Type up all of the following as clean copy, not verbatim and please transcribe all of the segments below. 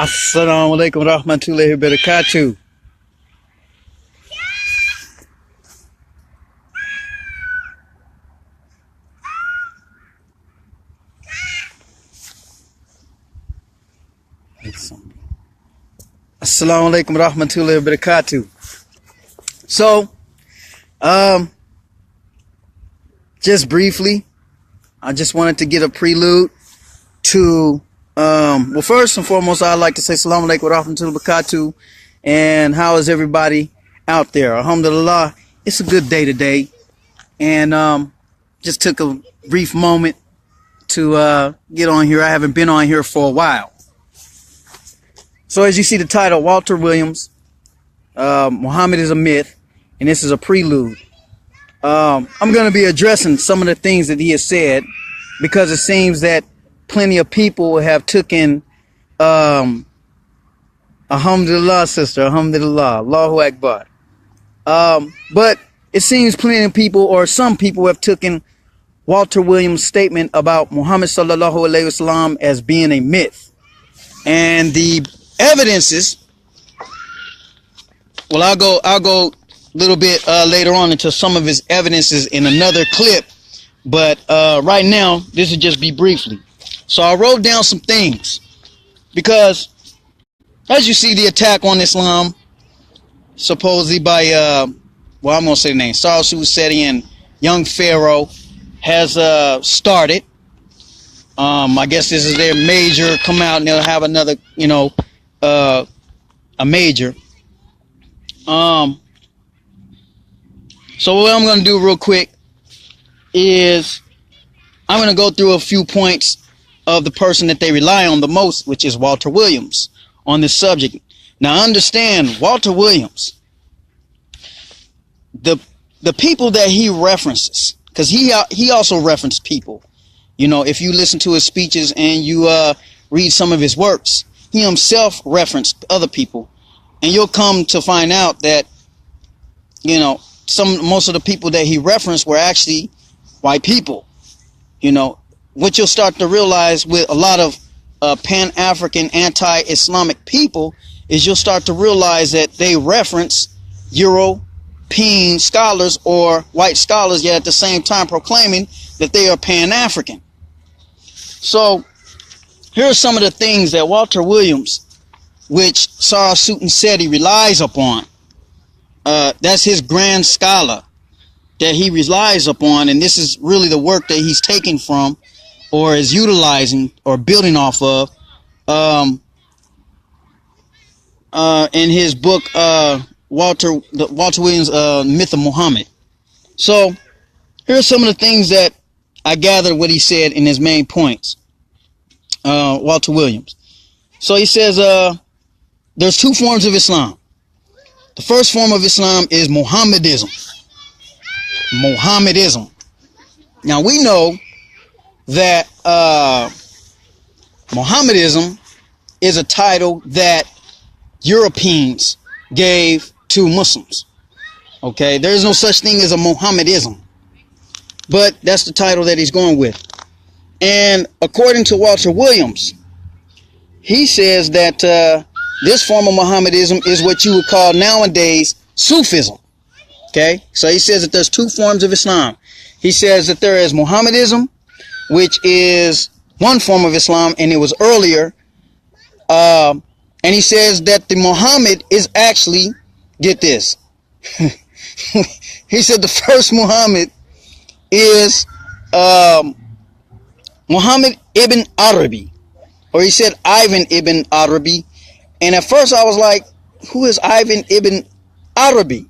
Assalamu alaikum rahmatullahi wa barakatuh. Assalamu alaikum rahmatullahi wa barakatuh. So, just briefly, I just wanted to get a prelude to, well, first and foremost, I'd like to say Assalamu alaikum wa rahmatullahi wa barakatuh. And how is everybody out there? Alhamdulillah, it's a good day today. And just took a brief moment to get on here. I haven't been on here for a while. So as you see the title, Walter Williams, Muhammad is a myth, and this is a prelude. I'm going to be addressing some of the things that he has said, because it seems that plenty of people have taken, alhamdulillah, sister, alhamdulillah, Allahu Akbar. But it seems plenty of people, or some people, have taken Walter Williams' statement about Muhammad sallallahu alaihi wasallam as being a myth. And the evidences, well, I'll go a little bit later on into some of his evidences in another clip, but right now this will just be briefly. So I wrote down some things, because as you see, the attack on Islam, supposedly by well, I'm gonna say the name, Charles Hussein and young Pharaoh, has started. I guess this is their major come out, and they'll have another, a major. So what I'm going to do real quick is I'm going to go through a few points of the person that they rely on the most, which is Walter Williams, on this subject. Now understand, Walter Williams, the people that he references, because he also referenced people. If you listen to his speeches and you read some of his works, he himself referenced other people, and you'll come to find out that most of the people that he referenced were actually white people. What you'll start to realize with a lot of Pan-African anti-Islamic people is you'll start to realize that they reference European scholars or white scholars, yet at the same time proclaiming that they are Pan-African. So here are some of the things that Walter Williams, which Sarah Sutton said he relies upon. That's his grand scholar that he relies upon, and this is really the work that he's taking from, or is utilizing, or building off of, in his book, Walter Williams' Myth of Muhammad. So here are some of the things that I gathered what he said in his main points. Walter Williams. So he says there's two forms of Islam. The first form of Islam is Mohammedism. Mohammedism. Now we know that Mohammedism is a title that Europeans gave to Muslims. Okay, there is no such thing as a Mohammedism, but that's the title that he's going with. And according to Walter Williams, he says that this form of Mohammedism is what you would call nowadays Sufism. Okay, so he says that there's two forms of Islam. He says that there is Mohammedism, which is one form of Islam, and it was earlier. And he says that the Muhammad is actually, get this, he said the first Muhammad is Muhammad ibn Arabi, or he said Ivan ibn Arabi. And at first I was like, who is Ivan ibn Arabi?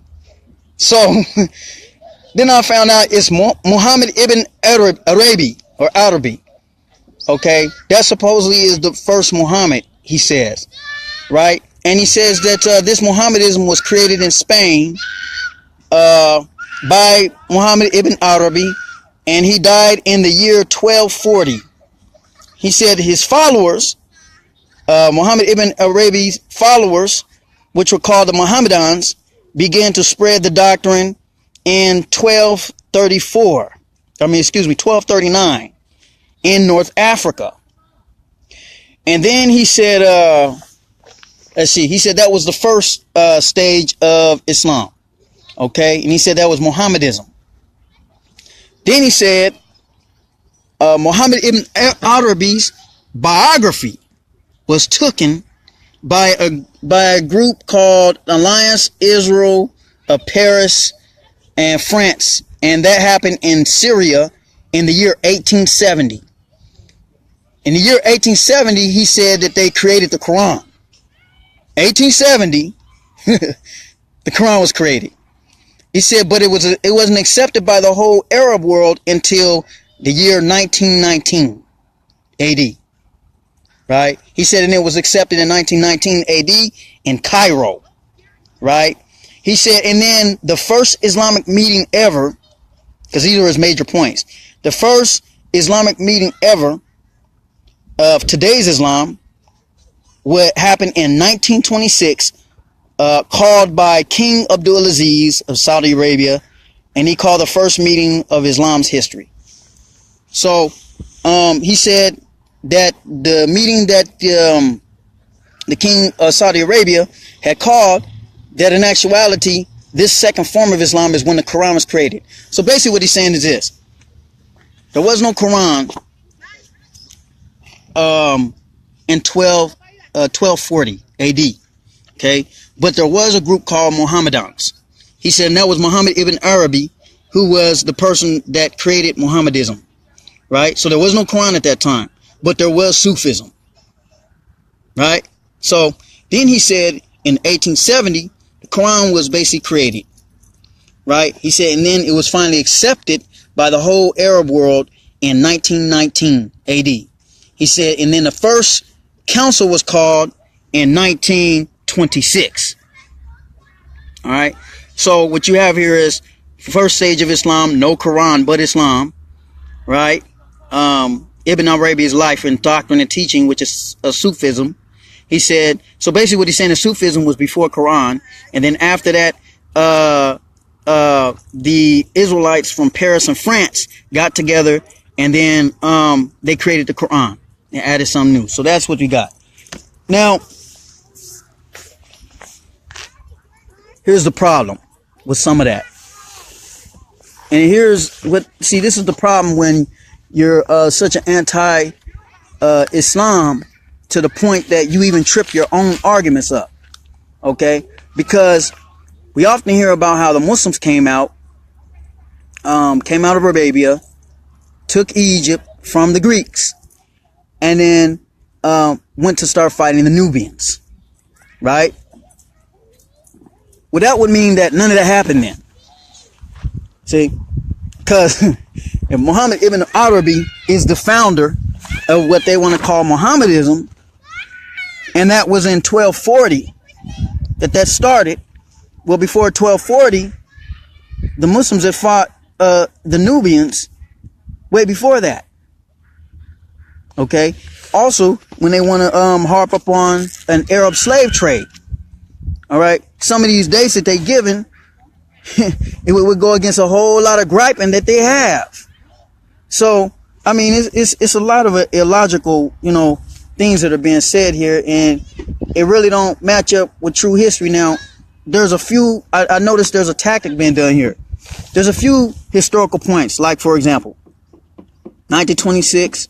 So then I found out it's Muhammad ibn Arabi, or Arabi. Okay, that supposedly is the first Muhammad, he says, right? And he says that this Mohammedism was created in Spain by Muhammad ibn Arabi, and he died in the year 1240. He said his followers, Muhammad ibn Arabi's followers, which were called the Mohammedans, began to spread the doctrine in 1239 in North Africa. And then he said let's see. He said that was the first stage of Islam. Okay, and he said that was Mohammedism. Then he said Muhammad ibn Arabi's biography was taken by a group called Alliance Israel of Paris and France, and that happened in Syria in the year 1870. In the year 1870, he said that they created the Quran. 1870, the Quran was created. He said, but it wasn't accepted by the whole Arab world until the year 1919 AD. Right? He said, and it was accepted in 1919 AD in Cairo. Right? He said, and then the first Islamic meeting ever, because these are his major points, the first Islamic meeting ever of today's Islam would happen in 1926, called by King Abdulaziz of Saudi Arabia, and he called the first meeting of Islam's history. So he said that the meeting that the King of Saudi Arabia had called, that in actuality, this second form of Islam is when the Quran was created. So basically what he's saying is this. There was no Quran in 1240 AD. Okay, but there was a group called Mohammedans. He said, and that was Muhammad ibn Arabi, who was the person that created Mohammedism. Right? So there was no Quran at that time, but there was Sufism. Right? So then he said in 1870, the Quran was basically created. Right? He said, and then it was finally accepted by the whole Arab world in 1919 AD. He said, and then the first council was called in 1926. All right. So what you have here is first stage of Islam, no Quran but Islam. Right. Ibn Arabi's life and doctrine and teaching, which is Sufism. He said, so basically what he's saying is Sufism was before Quran. And then after that, the Israelites from Paris and France got together, and then they created the Quran and added something new. So that's what we got. Now, here's the problem with some of that. And here's what, see, this is the problem when you're such an anti-Islam to the point that you even trip your own arguments up. Okay? Because we often hear about how the Muslims came out of Arabia, took Egypt from the Greeks, and then went to start fighting the Nubians. Right? Well, that would mean that none of that happened then. See? Because if Muhammad ibn Arabi is the founder of what they want to call Mohammedism, and that was in 1240 that started, well, before 1240, the Muslims had fought the Nubians way before that. Okay? Also, when they want to harp up on an Arab slave trade, all right, some of these dates that they given, it would go against a whole lot of griping that they have. So, I mean, it's a lot of illogical, things that are being said here, and it really don't match up with true history. Now, there's a few, I noticed there's a tactic being done here. There's a few historical points, like, for example, 1926,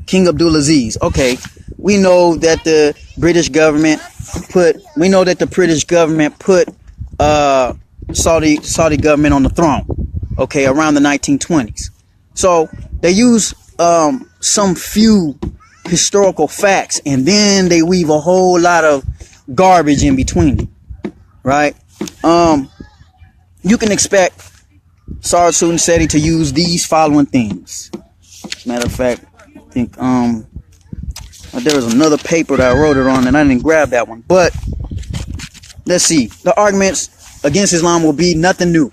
King Abdulaziz. Okay, we know that the British government put Saudi government on the throne, okay, around the 1920s. So they use some few historical facts, and then they weave a whole lot of garbage in between it, right? You can expect Sarge Seti to use these following things. Matter of fact, I think there was another paper that I wrote it on, and I didn't grab that one. But let's see. The arguments against Islam will be nothing new.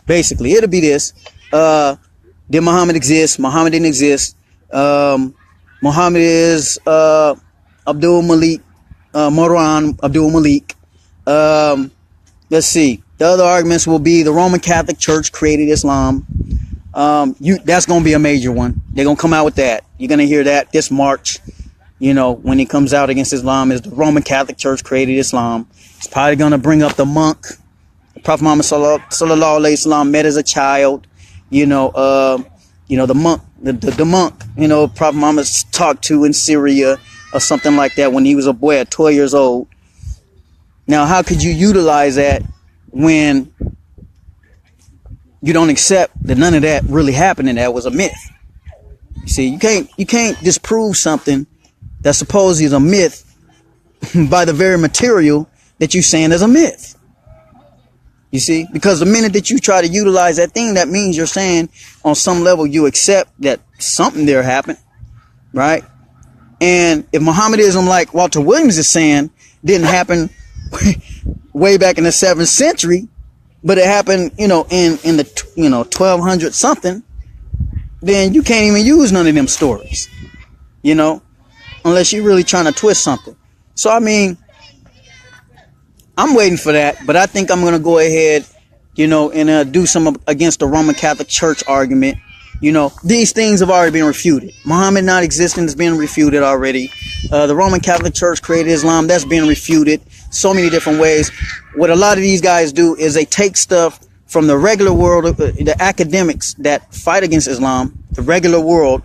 Basically, it'll be this: did Muhammad exist? Muhammad didn't exist. Muhammad is Abdul Malik, Marwan Abdul Malik. Let's see. The other arguments will be the Roman Catholic Church created Islam. That's going to be a major one. They're going to come out with that. You're going to hear that this March. you know, when he comes out against Islam, is the Roman Catholic Church created Islam. He's probably going to bring up the monk. Prophet Muhammad sallallahu alaihi wasallam met as a child. You know, the monk, the monk, you know, Prophet Muhammad talked to in Syria or something like that when he was a boy at 12 years old. Now, how could you utilize that when you don't accept that none of that really happened and that was a myth? You see, you can't disprove something that supposedly is a myth by the very material that you're saying is a myth. You see, because the minute that you try to utilize that thing, that means you're saying on some level you accept that something there happened, right? And if Mohammedanism, like Walter Williams is saying, didn't happen way back in the 7th century, but it happened, you know, in the 1200 something, then you can't even use none of them stories, you know, unless you're really trying to twist something. So I mean, I'm waiting for that, but I think I'm going to go ahead, you know, and do some against the Roman Catholic Church argument. You know, these things have already been refuted. Muhammad not existing has been refuted already. The Roman Catholic Church created Islam. That's been refuted so many different ways. What a lot of these guys do is they take stuff from the regular world, the academics that fight against Islam, the regular world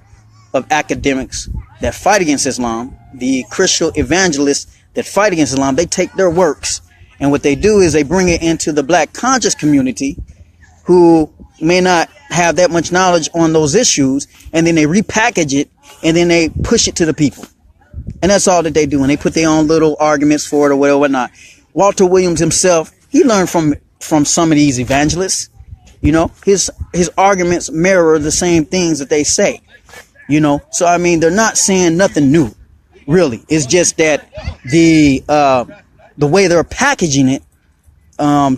of academics that fight against Islam, the Christian evangelists that fight against Islam. They take their works, and what they do is they bring it into the black conscious community who may not have that much knowledge on those issues, and then they repackage it and then they push it to the people. And that's all that they do. And they put their own little arguments for it or whatever, whatnot. Walter Williams himself, he learned from some of these evangelists. You know, his arguments mirror the same things that they say. You know, so I mean, they're not saying nothing new, really. It's just that the way they're packaging it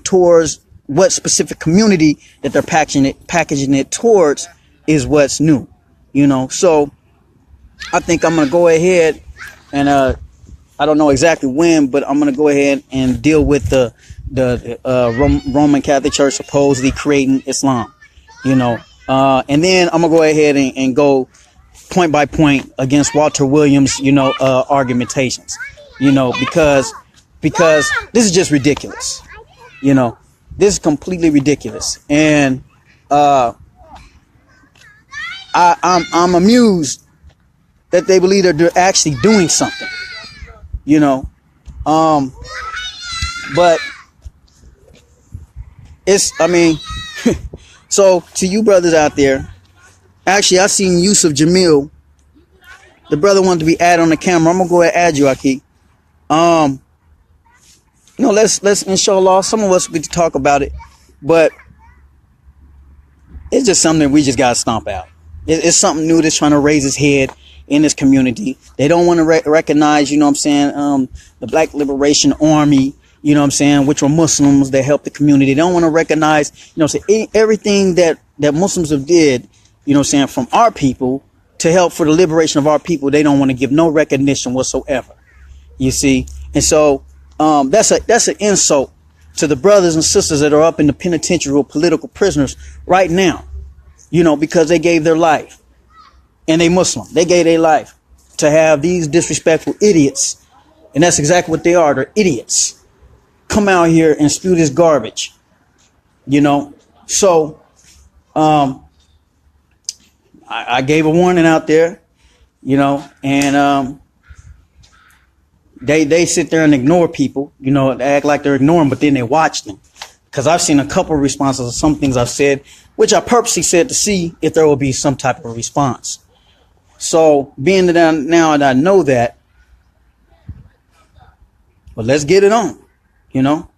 towards what specific community that they're packaging it towards is what's new, you know. So I think I'm gonna go ahead and I don't know exactly when, but I'm gonna go ahead and deal with the Roman Catholic Church supposedly creating Islam, you know, and then I'm gonna go ahead and go point by point against Walter Williams, you know, argumentations, you know, because this is just ridiculous, you know. This is completely ridiculous, and I'm amused that they believe that they're actually doing something, you know. But it's, I mean, so to you brothers out there, actually, I seen Yusuf Jamil. The brother wanted to be added on the camera. I'm gonna go ahead and add you, Aki. You know, let's inshallah, some of us get to talk about it, but it's just something that we just gotta stomp out. It's something new that's trying to raise its head in this community. They don't want to recognize, you know what I'm saying, the Black Liberation Army, you know what I'm saying, which were Muslims that helped the community. They don't want to recognize, you know what I'm saying, everything that Muslims have did, you know what I'm saying, from our people to help for the liberation of our people. They don't want to give no recognition whatsoever, you see. And so that's an insult to the brothers and sisters that are up in the penitentiary or political prisoners right now, you know, because they gave their life, and they Muslim. They gave their life to have these disrespectful idiots, and that's exactly what they are. They're idiots. Come out here and spew this garbage, you know. So I gave a warning out there, you know, and They sit there and ignore people, you know, they act like they're ignoring, but then they watch them. Because I've seen a couple of responses of some things I've said, which I purposely said to see if there will be some type of response. So being that now that I know that, well, let's get it on, you know.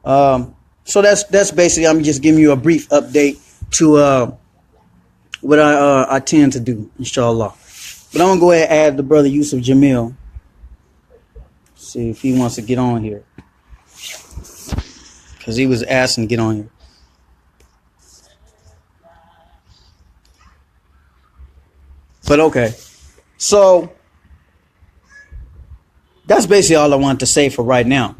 So that's basically, I'm just giving you a brief update to what I tend to do, inshallah. But I'm gonna go ahead and add the brother Yusuf Jamil. See if he wants to get on here, because he was asking to get on here. But okay, so that's basically all I wanted to say for right now.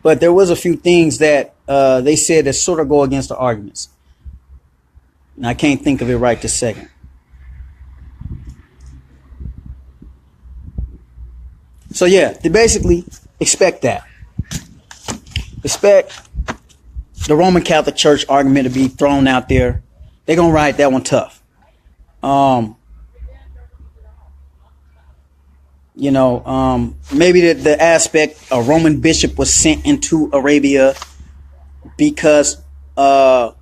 But there was a few things that they said that sort of go against the arguments, and I can't think of it right this second. So yeah, they basically expect that. Expect the Roman Catholic Church argument to be thrown out there. They're gonna ride that one tough. Maybe the aspect a Roman bishop was sent into Arabia because thank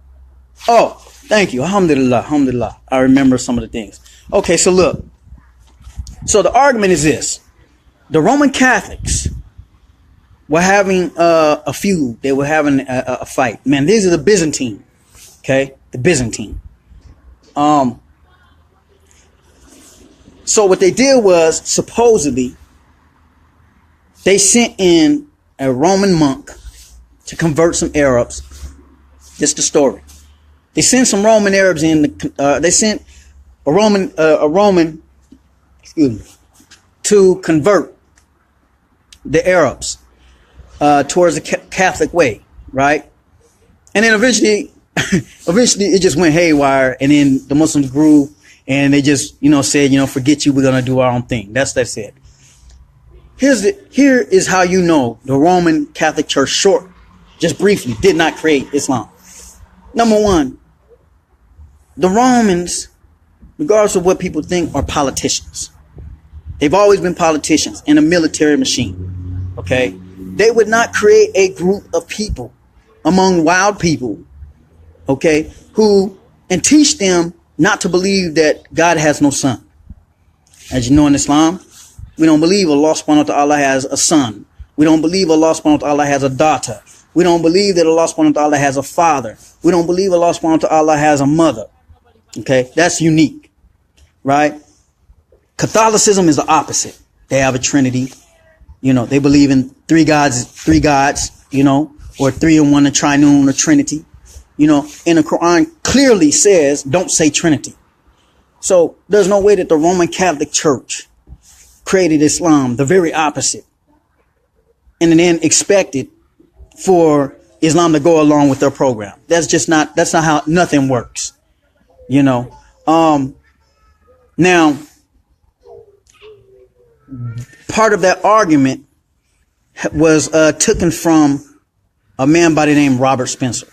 you. Alhamdulillah. I remember some of the things. Okay, so look. So the argument is this. The Roman Catholics were having a feud. They were having a fight. Man, these are the Byzantine. Okay? The Byzantine. So what they did was, supposedly, they sent in a Roman monk to convert some Arabs. Just the story. They sent some Roman Arabs in. They sent a Roman, to convert the Arabs towards the Catholic way, right? And then eventually it just went haywire, and then the Muslims grew, and they just, said, forget you, we're gonna do our own thing. That's it. Here is how you know the Roman Catholic Church, just briefly, did not create Islam. Number one, the Romans, regardless of what people think, are politicians. They've always been politicians and a military machine. Okay? They would not create a group of people among wild people, okay, and teach them not to believe that God has no son. As you know, in Islam, we don't believe Allah subhanahu wa ta'ala has a son. We don't believe Allah subhanahu wa ta'ala has a daughter. We don't believe that Allah subhanahu wa ta'ala has a father. We don't believe Allah subhanahu wa ta'ala has a mother. Okay, that's unique, right? Catholicism is the opposite. They have a Trinity. They believe in three gods, or three in one, a triune, a Trinity. And the Quran clearly says, don't say Trinity. So there's no way that the Roman Catholic Church created Islam, the very opposite, and then expected for Islam to go along with their program. That's not how nothing works. Now, part of that argument was taken from a man by the name Robert Spencer.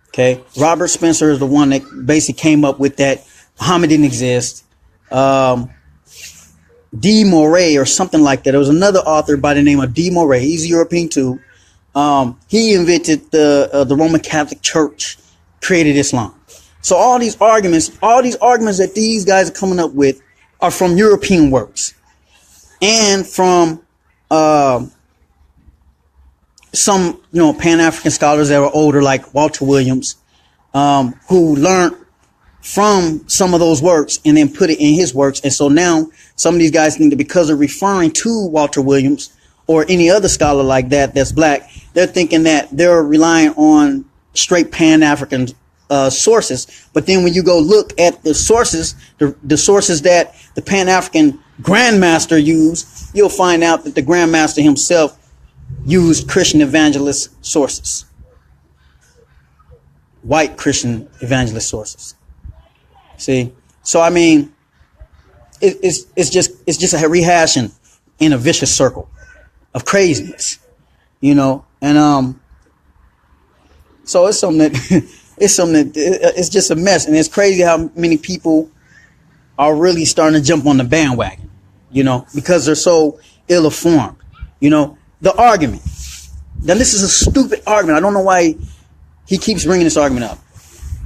Okay, Robert Spencer is the one that basically came up with that Muhammad didn't exist. D. Moray or something like that. There was another author by the name of D. Moray. He's European too. He invented the Roman Catholic Church, created Islam. So all these arguments that these guys are coming up with are from European works and from some Pan-African scholars that were older, like Walter Williams, who learned from some of those works and then put it in his works. And so now some of these guys think that because they're referring to Walter Williams or any other scholar like that that's black, they're thinking that they're relying on straight Pan-African sources. But then when you go look at the sources, the sources that the Pan-African Grandmaster used, you'll find out that the Grandmaster himself used Christian evangelist sources, white Christian evangelist sources. See, so I mean, it's just a rehashing in a vicious circle of craziness, and so it's something that it's just a mess, and it's crazy how many people are really starting to jump on the bandwagon, because they're so ill-informed, The argument. Now, this is a stupid argument. I don't know why he keeps bringing this argument up.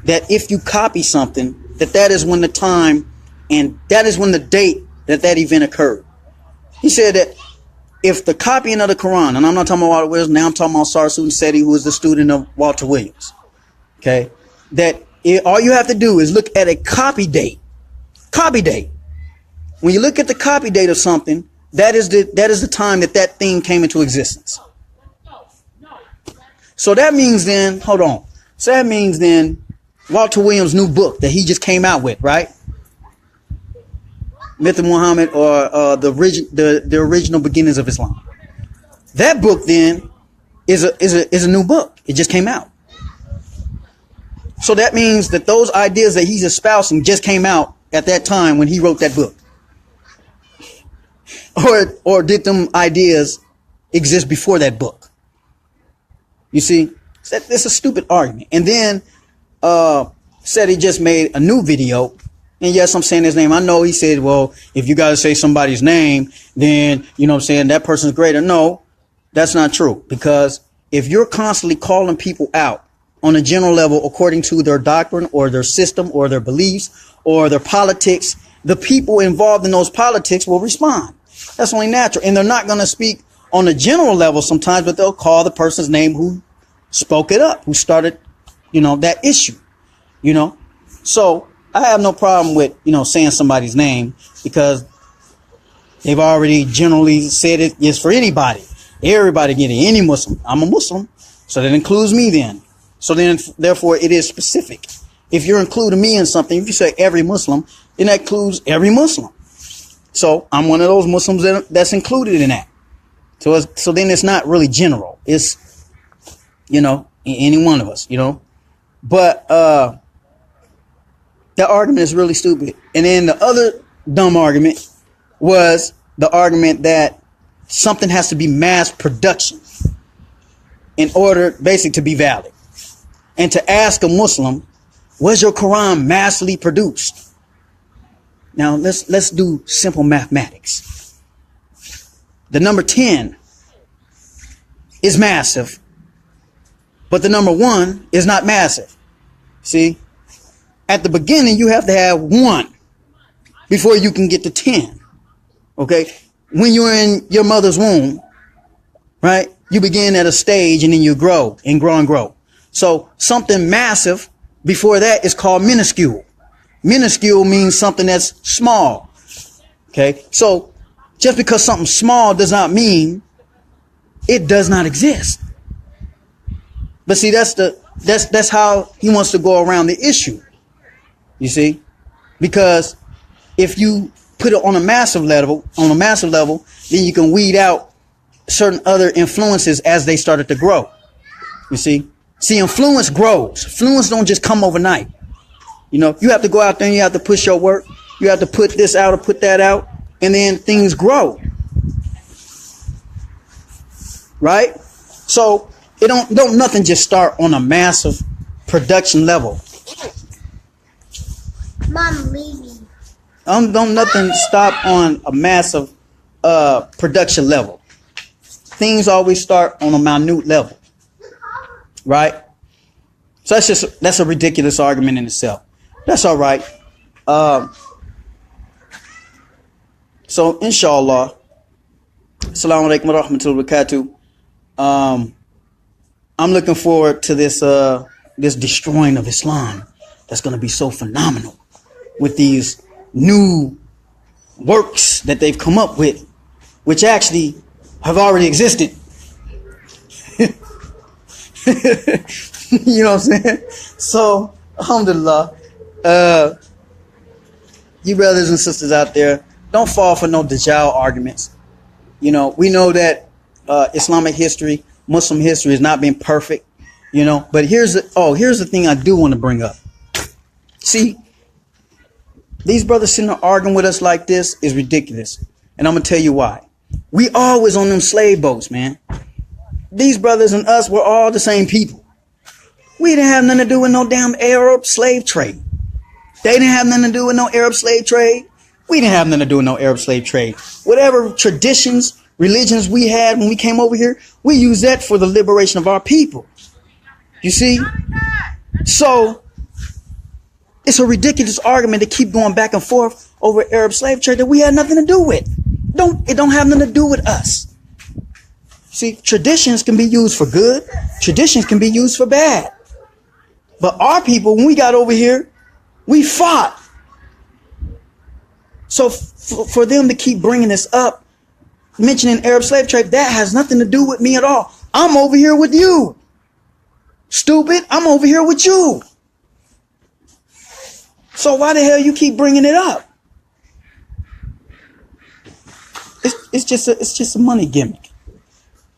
That if you copy something, that is when the time and that is when the date that event occurred. He said that if the copying of the Quran, and I'm not talking about Walter Williams, now I'm talking about Sarsoon Seti, who is the student of Walter Williams. Okay, all you have to do is look at a copy date. Copy date. When you look at the copy date of something, that is the time that thing came into existence. So that means then, hold on. So that means then Walter Williams' new book that he just came out with, right? Myth of Muhammad, or the original beginnings of Islam. That book then is a new book. It just came out. So that means that those ideas that he's espousing just came out at that time when he wrote that book. Or did them ideas exist before that book? You see, that's a stupid argument. And then said he just made a new video. And yes, I'm saying his name. I know he said, well, if you got to say somebody's name, then, you know what I'm saying, that person's greater. No, that's not true. Because if you're constantly calling people out on a general level according to their doctrine or their system or their beliefs or their politics, the people involved in those politics will respond. That's only natural. And they're not going to speak on a general level sometimes, but they'll call the person's name who spoke it up, who started, that issue, So I have no problem with, saying somebody's name because they've already generally said it is for anybody. Everybody getting any Muslim. I'm a Muslim. So that includes me then. So then, therefore, it is specific. If you're including me in something, if you say every Muslim, then that includes every Muslim. So I'm one of those Muslims that's included in that. So then it's not really general. It's, any one of us, But that argument is really stupid. And then the other dumb argument was the argument that something has to be mass production in order basically to be valid. And to ask a Muslim, was your Quran massively produced? Now let's do simple mathematics. The number 10 is massive, but the number 1 is not massive. See, at the beginning you have to have 1 before you can get to 10. Okay, when you're in your mother's womb, right? You begin at a stage and then you grow and grow and grow. So something massive before that is called minuscule. Minuscule means something that's small. Okay. So just because something's small does not mean it does not exist. But see, that's how he wants to go around the issue. You see, because if you put it on a massive level, then you can weed out certain other influences as they started to grow. You see, influence grows. Influence don't just come overnight. You have to go out there and you have to push your work. You have to put this out or put that out, and then things grow. Right? So it don't nothing just start on a massive production level. Mom, leave me. Don't nothing stop on a massive production level. Things always start on a minute level. Right? So that's a ridiculous argument in itself. That's all right. So inshallah, assalamu alaikum wa rahmatullahi wa barakatuh. I'm looking forward to this destroying of Islam. That's going to be so phenomenal with these new works that they've come up with, which actually have already existed. You know what I'm saying? So, alhamdulillah, you brothers and sisters out there, don't fall for no Dajjal arguments. We know that Islamic history, Muslim history has not been perfect, but here's the thing I do want to bring up. See, these brothers sitting there arguing with us like this is ridiculous. And I'm going to tell you why. We always on them slave boats, man. These brothers and us were all the same people. We didn't have nothing to do with no damn Arab slave trade. They didn't have nothing to do with no Arab slave trade. We didn't have nothing to do with no Arab slave trade. Whatever traditions, religions we had when we came over here, we used that for the liberation of our people. You see? So it's a ridiculous argument to keep going back and forth over Arab slave trade that we had nothing to do with. It don't have nothing to do with us. See, traditions can be used for good. Traditions can be used for bad. But our people, when we got over here, we fought. So for them to keep bringing this up, mentioning Arab slave trade, that has nothing to do with me at all. I'm over here with you. Stupid, I'm over here with you. So why the hell you keep bringing it up? It's just a money gimmick,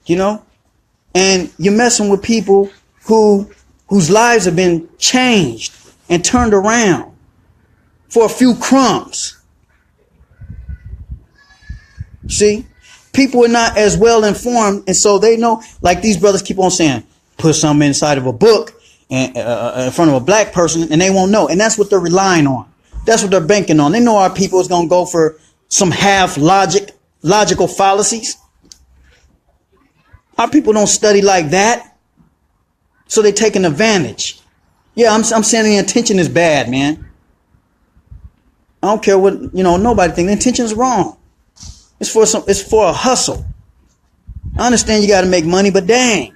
and you're messing with people whose lives have been changed and turned around for a few crumbs. See, people are not as well informed, and so they know. Like these brothers keep on saying, put something inside of a book and in front of a black person, and they won't know. And that's what they're relying on. That's what they're banking on. They know our people is gonna go for some logical fallacies. Our people don't study like that, so they take an advantage. Yeah, I'm saying the intention is bad, man. I don't care what nobody thinks. The intention is wrong. It's for a hustle. I understand you got to make money, but dang,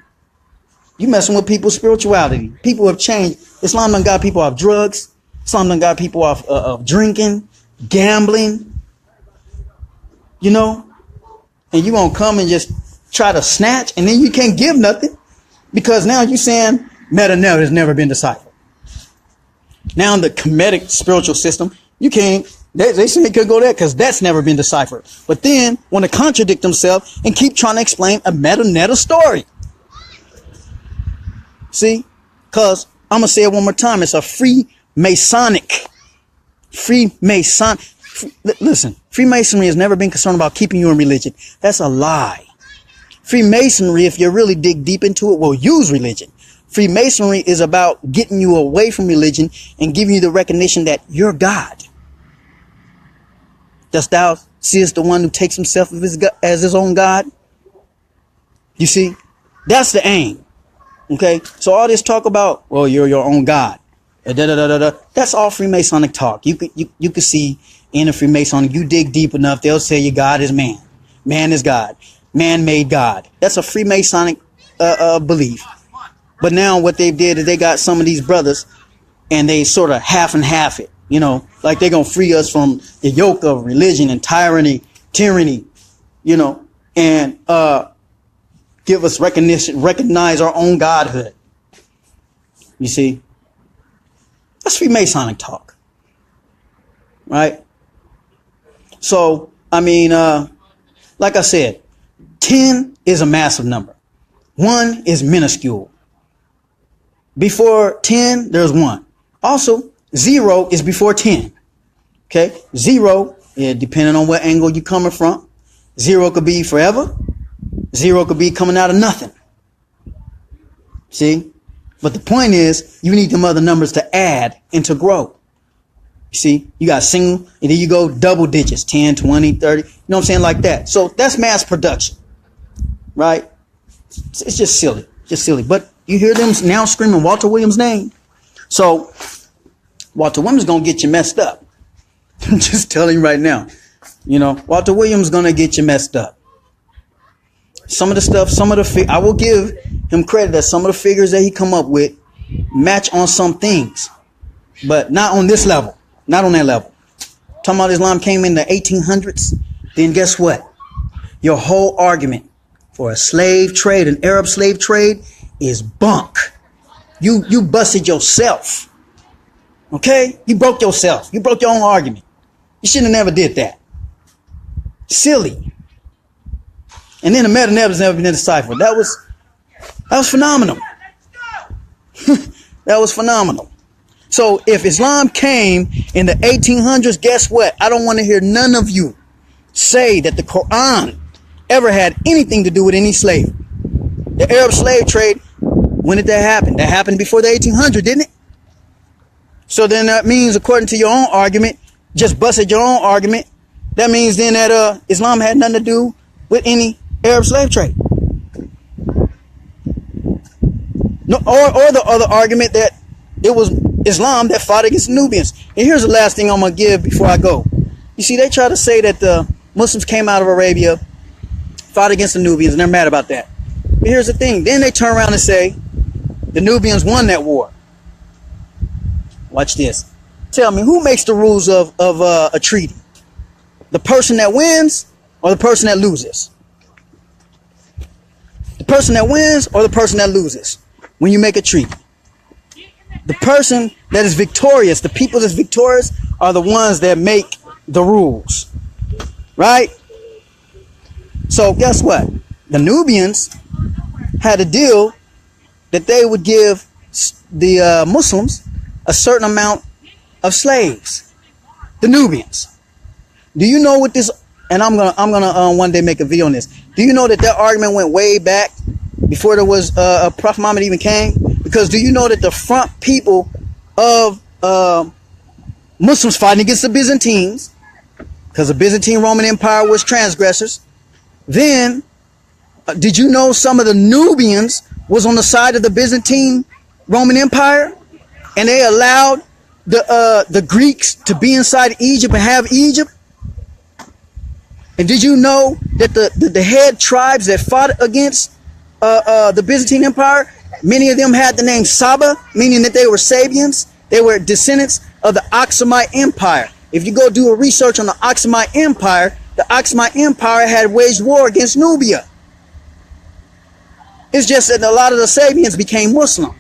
you messing with people's spirituality. People have changed. Islam done got people off drugs. Islam done got people off of drinking, gambling. And you won't come and just try to snatch, and then you can't give nothing because now you're saying meta has never been deciphered. Now in the Kemetic spiritual system, you can't. They say it could go there because that's never been deciphered. But then want to contradict themselves and keep trying to explain a meta story. See, because I'm gonna say it one more time. It's a Freemasonic. Listen, Freemasonry has never been concerned about keeping you in religion. That's a lie. Freemasonry, if you really dig deep into it, will use religion. Freemasonry is about getting you away from religion and giving you the recognition that you're God. Dost thou seest the one who takes himself as his own God? You see, that's the aim. Okay, so all this talk about, well, you're your own God. That's all Freemasonic talk. You could see in a Freemason, you dig deep enough, they'll say your God is man. Man is God. Man made God. That's a Freemasonic belief. But now what they did is they got some of these brothers and they sort of half and half it, like they're going to free us from the yoke of religion and tyranny, and give us recognize our own godhood. You see, that's Freemasonic talk, right? So, like I said, 10 is a massive number. 1 is minuscule. Before 10, there's 1. Also, 0 is before 10. Okay? 0, depending on what angle you're coming from. 0 could be forever. 0 could be coming out of nothing. See? But the point is, you need them other numbers to add and to grow. You see? You got single, and then you go double digits. 10, 20, 30. You know what I'm saying? Like that. So that's mass production. Right? It's just silly. Just silly. But you hear them now screaming Walter Williams' name. So Walter Williams is going to get you messed up. I'm just telling you right now. Walter Williams is going to get you messed up. Some of the stuff, I will give him credit that some of the figures that he come up with match on some things. But not on this level. Not on that level. Talking about Islam came in the 1800s. Then guess what? Your whole argument for a slave trade, an Arab slave trade, is bunk. You busted yourself. Okay? You broke yourself. You broke your own argument. You shouldn't have never did that. Silly. And then the meta has never been deciphered. That was phenomenal. That was phenomenal. So if Islam came in the 1800s, guess what? I don't want to hear none of you say that the Quran ever had anything to do with any slave. The Arab slave trade, when did that happen? That happened before the 1800s, didn't it? So then that means, according to your own argument, just busted your own argument, that means then that Islam had nothing to do with any Arab slave trade. No, or the other argument that it was Islam that fought against the Nubians. And here's the last thing I'm going to give before I go. You see, they try to say that the Muslims came out of Arabia, fought against the Nubians, and they're mad about that. But here's the thing. Then they turn around and say the Nubians won that war. Watch this. Tell me, who makes the rules of a treaty? The person that wins or the person that loses? The person that wins or the person that loses when you make a treaty? The person that is victorious, the people that's victorious, are the ones that make the rules. Right? So guess what? The Nubians had a deal that they would give the Muslims a certain amount of slaves. The Nubians. Do you know what this and I'm gonna one day make a video on this. Do you know that argument went way back before there was Prophet Muhammad even came? Because do you know that the front people of Muslims fighting against the Byzantines, because the Byzantine Roman Empire was transgressors. Then, did you know some of the Nubians was on the side of the Byzantine Roman Empire, and they allowed the Greeks to be inside Egypt and have Egypt? And did you know that the head tribes that fought against the Byzantine Empire, many of them had the name Saba, meaning that they were Sabians. They were descendants of the Aksumite Empire. If you go do a research on the Aksumite Empire, the Aksumite Empire had waged war against Nubia. It's just that a lot of the Sabians became Muslim.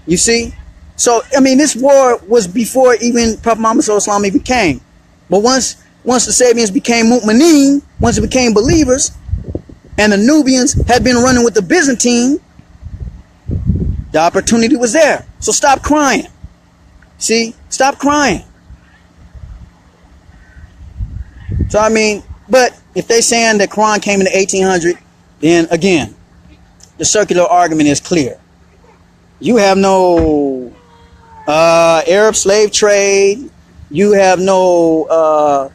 You see? So, I mean, this war was before even Prophet Muhammad Sallallahu even came. But once the Sabians became Mu'mineen, once they became believers, and the Nubians had been running with the Byzantine, the opportunity was there. So stop crying. See? Stop crying. So, I mean, but if they saying that Quran came in the 1800, then again, the circular argument is clear. You have no Arab slave trade. You have no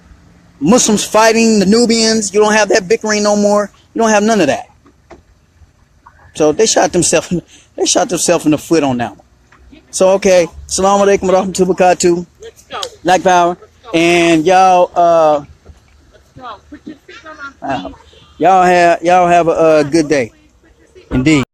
Muslims fighting the Nubians. You don't have that bickering no more. You don't have none of that. So they shot themselves in the foot on that one. So okay, Assalamu alaikum wa rahmatullahi wa barakatuh. Let's go. Black power. And y'all Put your feet on my feet. y'all have a good day. Indeed.